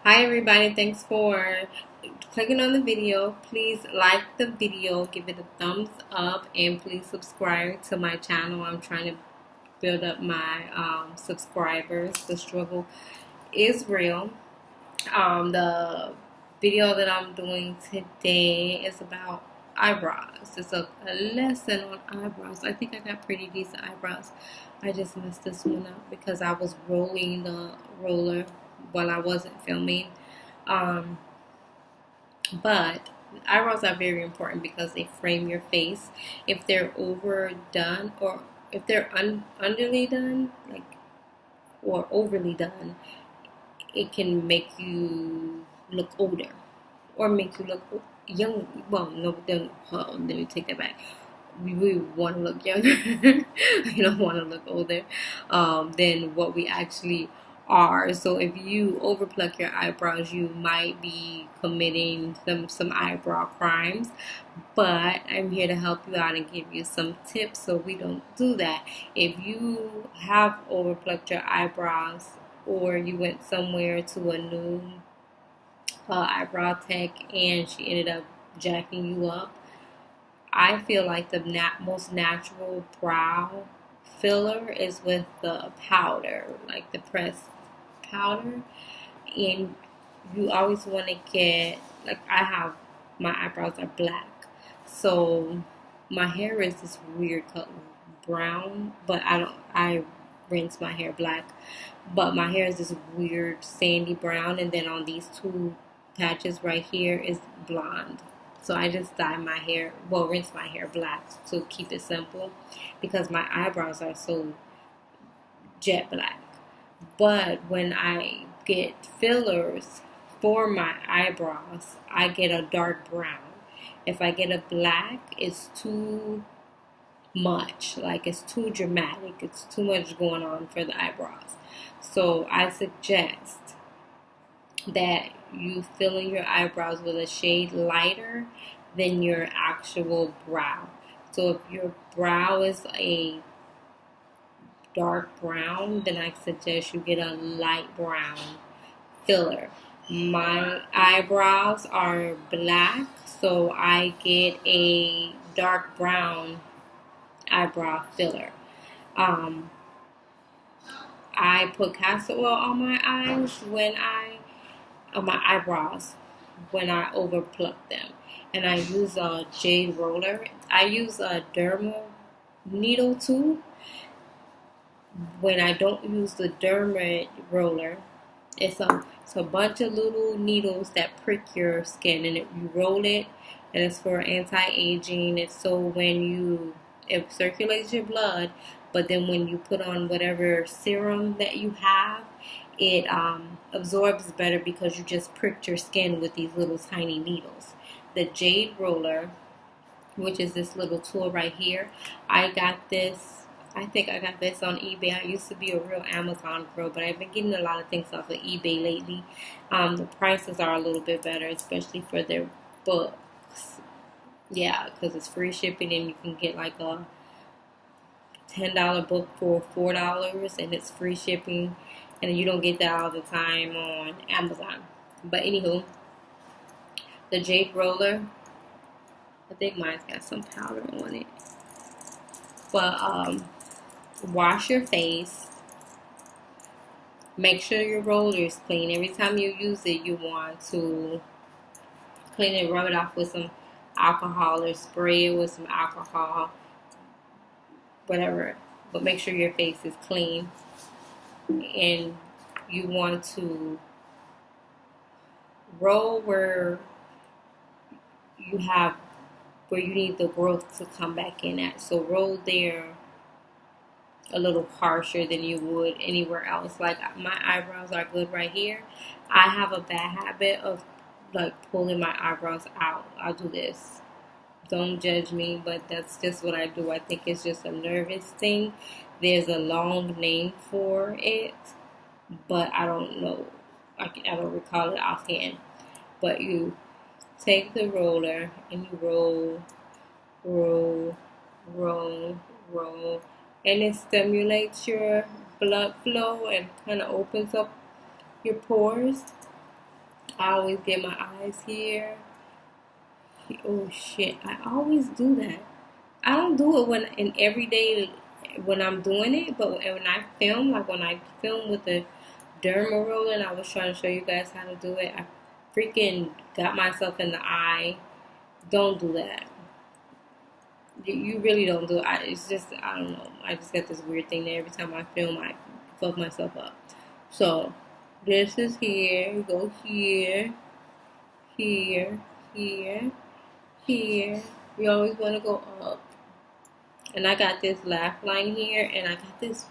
Hi everybody, thanks for clicking on the video. Please like the video, give it a thumbs up, and please subscribe to my channel. I'm trying to build up my subscribers. The struggle is real. The video that I'm doing today is about eyebrows. It's a lesson on eyebrows. I think I got pretty decent eyebrows. I just messed this one up because I was rolling the roller while I wasn't filming. Um, but eyebrows are very important because they frame your face. If they're overdone or if they're underly done, like or overly done, it can make you look older or make you look young. Well, no, then let me take that back. We want to look younger. We don't want to look older than what we actually are. So if you overpluck your eyebrows, you might be committing some eyebrow crimes. But I'm here to help you out and give you some tips so we don't do that. If you have overplucked your eyebrows or you went somewhere to a new eyebrow tech and she ended up jacking you up, I feel like the most natural brow filler is with the powder, like the pressed powder. And you always want to get, like I have, my eyebrows are black. So my hair is this weird color, brown, but I rinse my hair black. But my hair is this weird sandy brown, and then on these two patches right here is blonde. So I just dye my hair, well, rinse my hair black to keep it simple because my eyebrows are so jet black. But when I get fillers for my eyebrows, I get a dark brown. If I get a black, it's too much. Like it's too dramatic. It's too much going on for the eyebrows. So I suggest that you fill in your eyebrows with a shade lighter than your actual brow. So if your brow is a dark brown, then I suggest you get a light brown filler. My eyebrows are black, so I get a dark brown eyebrow filler. I put castor oil on my eyes on my eyebrows when I overpluck them. And I use a Jade roller. I use a derma needle too. When I don't use the derma roller, it's a bunch of little needles that prick your skin, and you roll it, and it's for anti-aging. It's so it circulates your blood, but then when you put on whatever serum that you have, it absorbs better because you just pricked your skin with these little tiny needles. The Jade roller, which is this little tool right here, I think I got this on eBay. I used to be a real Amazon girl, but I've been getting a lot of things off of eBay lately. The prices are a little bit better, especially for their books. Yeah, because it's free shipping and you can get like a $10 book for $4 and it's free shipping. And you don't get that all the time on Amazon. But anywho, the Jade roller, I think mine's got some powder on it. But wash your face. Make sure your roller is clean. Every time you use it, you want to clean it, rub it off with some alcohol or spray it with some alcohol, whatever. But make sure your face is clean. And you want to roll where you need the growth to come back in at. So roll there a little harsher than you would anywhere else. Like my eyebrows are good right here. I have a bad habit of like pulling my eyebrows out. I'll do this. Don't judge me, but that's just what I do. I think it's just a nervous thing. There's a long name for it, but I don't know. I don't recall it offhand. But you take the roller and you roll, roll, roll, roll, and it stimulates your blood flow and kind of opens up your pores. I always get my eyes here. Oh shit, I always do that. I don't do it when in everyday when I'm doing it, but when I film, like when I film with the derma roller, and I was trying to show you guys how to do it, I freaking got myself in the eye. Don't do that. You really don't do it. It's just, I don't know. I just get this weird thing that every time I film, I fuck myself up. So, this is here. You go here, here, here, here. You always want to go up. And I got this laugh line here, and I got this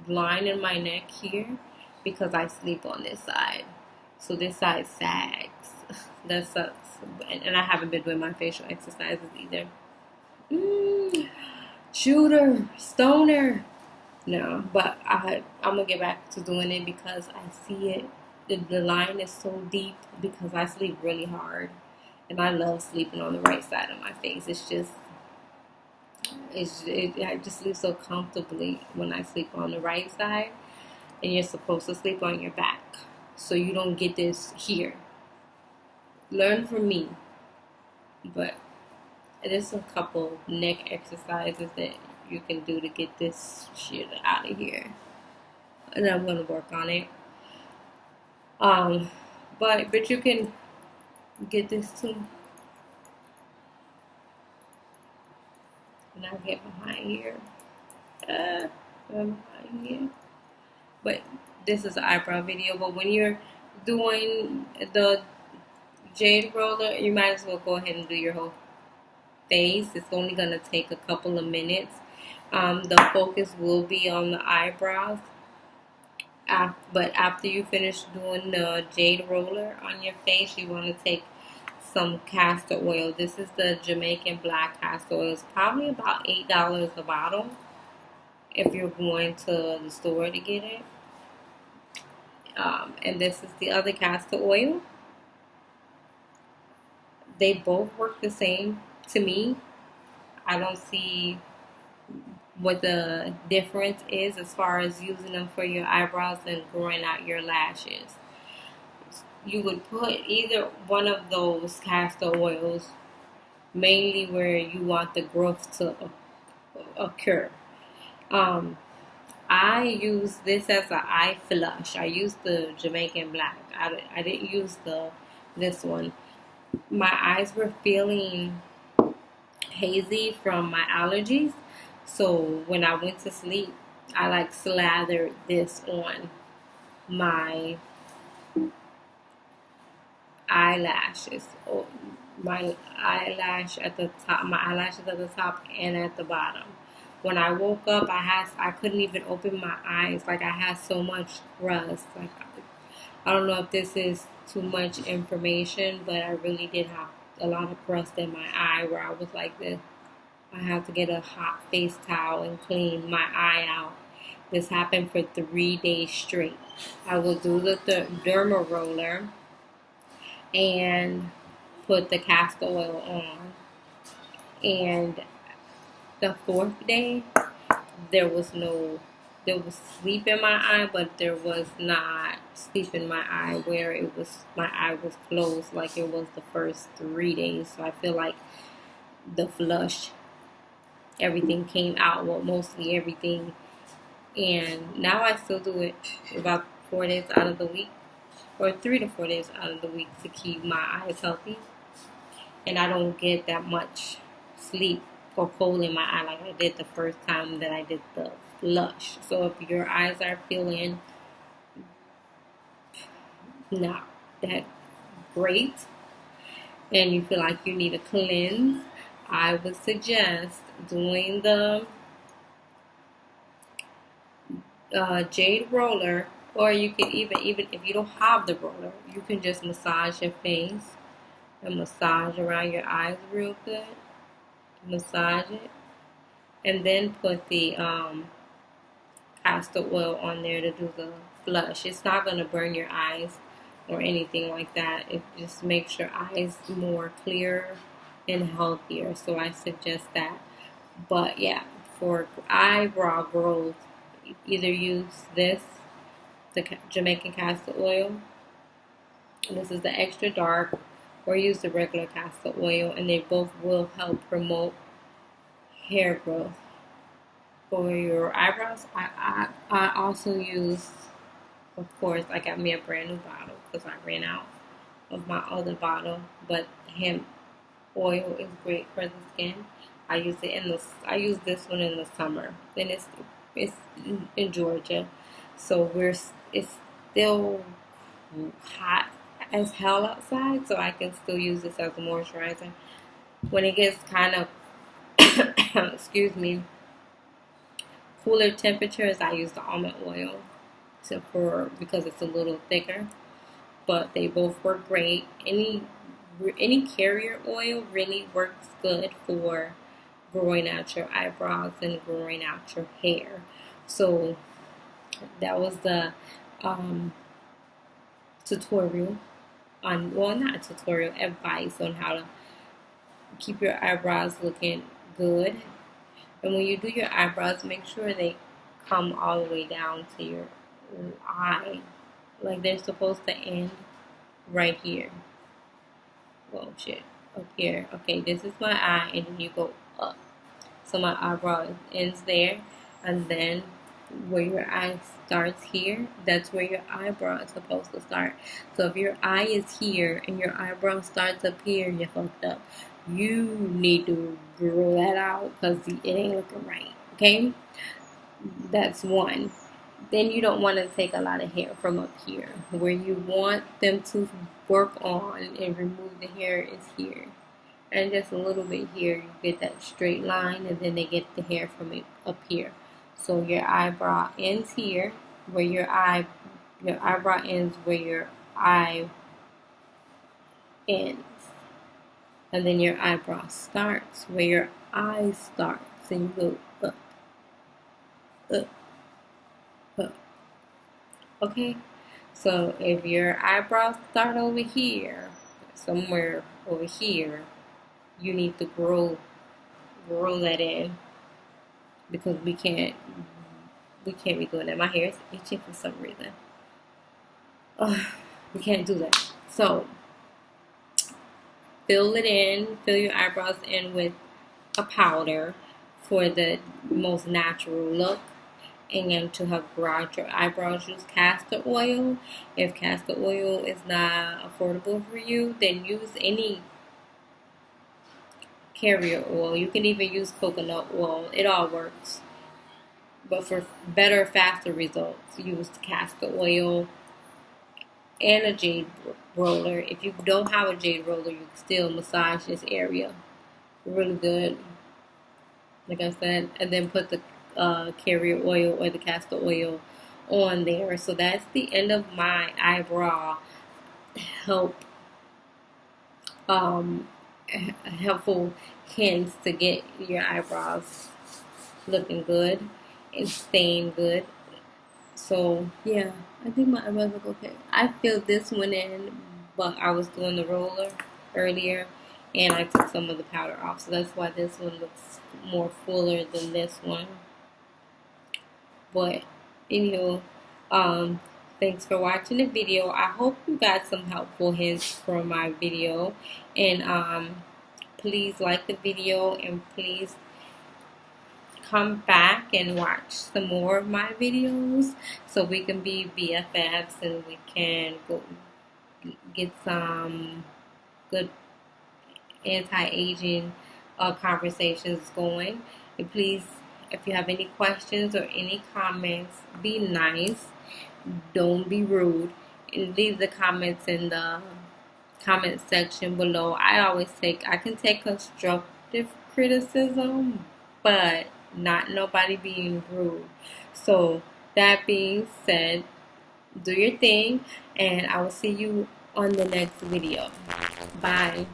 line in my neck here because I sleep on this side. So this side sags. That sucks. And I haven't been doing my facial exercises either. Shooter, stoner. No, but I'm going to get back to doing it because I see it. The line is so deep because I sleep really hard. And I love sleeping on the right side of my face. I just sleep so comfortably when I sleep on the right side, and you're supposed to sleep on your back so you don't get this here. Learn from me. But there's a couple neck exercises that you can do to get this shit out of here, and I'm gonna work on it. But you can get this too. And I get behind here. Behind here. But this is an eyebrow video. But when you're doing the Jade roller, you might as well go ahead and do your whole face. It's only going to take a couple of minutes. The focus will be on the eyebrows. But after you finish doing the Jade roller on your face, you want to take some castor oil. This is the Jamaican black castor oil. It's probably about $8 a bottle if you're going to the store to get it. And this is the other castor oil. They both work the same to me. I don't see what the difference is as far as using them for your eyebrows and growing out your lashes. You would put either one of those castor oils mainly where you want the growth to occur. I use this as an eye flush. I use the Jamaican black. I didn't use this one. My eyes were feeling hazy from my allergies, so when I went to sleep, I slathered this on my eyelashes. My eyelashes at the top and at the bottom. When I woke up, I couldn't even open my eyes. I had so much crust. I don't know if this is too much information, but I really did have a lot of crust in my eye where I was like this. I have to get a hot face towel and clean my eye out. This happened for 3 days straight. I will do the derma roller and put the castor oil on. And the 4th day, there was sleep in my eye, but there was not sleep in my eye where my eye was closed like it was the first 3 days. So I feel like the flush, everything came out, well, mostly everything. And now I still do it about 4 days out of the week, or 3 to 4 days out of the week to keep my eyes healthy. And I don't get that much sleep or cold in my eye like I did the first time that I did the flush. So if your eyes are feeling not that great and you feel like you need a cleanse, I would suggest doing the Jade roller, or you can even if you don't have the roller, you can just massage your face and massage around your eyes real good. Massage it, and then put the castor oil on there to do the flush. It's not going to burn your eyes or anything like that. It just makes your eyes more clear and healthier. So I suggest that. But yeah, for eyebrow growth, either use this, the Jamaican castor oil, This is the extra dark, or use the regular castor oil, and they both will help promote hair growth. For your eyebrows, I also use, of course, I got me a brand new bottle because I ran out of my other bottle, but hemp oil is great for the skin. I use this one in the summer, and it's in Georgia, so it's still hot as hell outside, so I can still use this as a moisturizer. When it gets kind of excuse me, cooler temperatures, I use the almond oil because it's a little thicker, but they both work great. Any carrier oil really works good for growing out your eyebrows and growing out your hair. So that was the tutorial not tutorial, advice on how to keep your eyebrows looking good. And when you do your eyebrows, make sure they come all the way down to your eye, like they're supposed to end right here. Well, shit, up here. Okay, this is my eye, and then you go up. So my eyebrow ends there, and then where your eye starts here, that's where your eyebrow is supposed to start. So if your eye is here and your eyebrow starts up here, you're fucked up. You need to grow that out because it ain't looking right. Okay, that's one. Then you don't want to take a lot of hair from up here. Where you want them to work on and remove the hair is here. And just a little bit here, you get that straight line, and then they get the hair from it up here. So your eyebrow ends here, where your eyebrow ends where your eye ends. And then your eyebrow starts where your eye starts, and you go up, up, up. Okay? So if your eyebrows start over here, somewhere over here, you need to grow that in, because we can't be doing that. My hair is itching for some reason. We can't do that. So fill your eyebrows in with a powder for the most natural look. And to help grow out your eyebrows, use castor oil. If castor oil is not affordable for you, then use any carrier oil. You can even use coconut oil. It all works. But for better, faster results, use castor oil and a jade roller. If you don't have a jade roller, you can still massage this area really good, like I said, and then put the carrier oil or the castor oil on there. So that's the end of my eyebrow helpful hints to get your eyebrows looking good and staying good. So yeah, I think my eyebrows look okay. I filled this one in, but I was doing the roller earlier, and I took some of the powder off, so that's why this one looks more fuller than this one. But anywho, thanks for watching the video. I hope you got some helpful hints from my video, and please like the video, and please come back and watch some more of my videos so we can be BFFs and we can go get some good anti-aging conversations going. And please, if you have any questions or any comments, be nice. Don't be rude. And leave the comments in the comment section below. I can take constructive criticism, but not nobody being rude. So that being said, do your thing, and I will see you on the next video. Bye.